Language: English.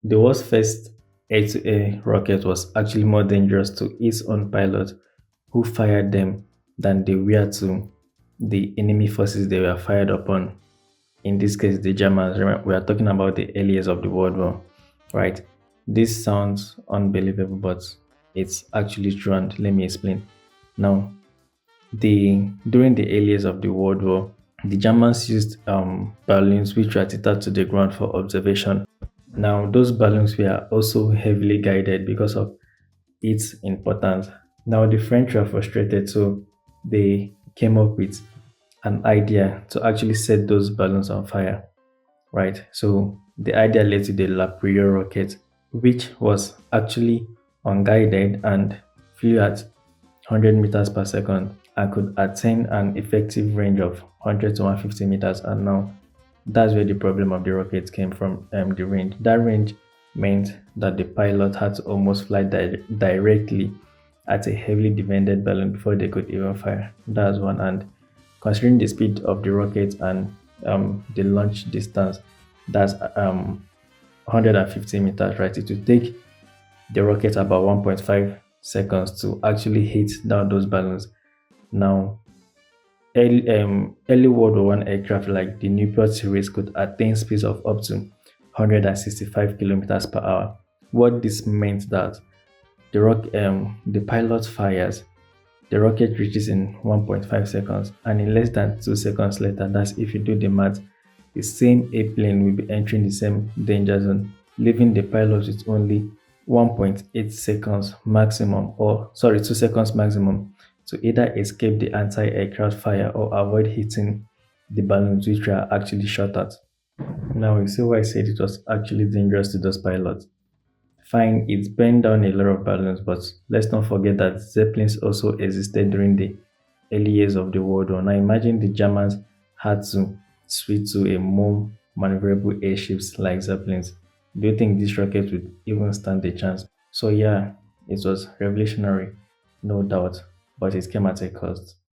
The world's first air-to-air rocket was actually more dangerous to its own pilot who fired them than they were to the enemy forces they were fired upon. In this case, the Germans. Remember, we are talking about the early years of the World War, right? This sounds unbelievable, but it's actually true, and let me explain. Now, the during the early years of the World War, the Germans used balloons which were tethered to the ground for observation. Now, those balloons were also heavily guided because of its importance. Now, the French were frustrated, so they came up with an idea to actually set those balloons on fire, right? So, the idea led to the La Prieur rocket, which was actually unguided and flew at 100 meters per second and could attain an effective range of 100 to 150 meters. And now that's where the problem of the rocket came from. The range. That range meant that the pilot had to almost fly directly at a heavily defended balloon before they could even fire. That's one. And considering the speed of the rocket and the launch distance, that's 150 meters, right? It will take the rocket about 1.5 seconds to actually hit down those balloons. Now, early World War One aircraft like the Newport series could attain speeds of up to 165 kilometers per hour. What this meant that the pilot fires, the rocket reaches in 1.5 seconds, and in less than 2 seconds later, that's if you do the math, the same airplane will be entering the same danger zone, leaving the pilot with only 1.8 seconds maximum, or sorry, 2 seconds maximum to either escape the anti-aircraft fire or avoid hitting the balloons which were actually shot at. Now, you see why I said it was actually dangerous to those pilots. Fine, it burned down a lot of balloons, but let's not forget that Zeppelins also existed during the early years of the World War. Now, imagine the Germans had to switch to a more maneuverable airships like Zeppelins. Do you think this rocket would even stand a chance? So, yeah, it was revolutionary, no doubt, but it came at a cost.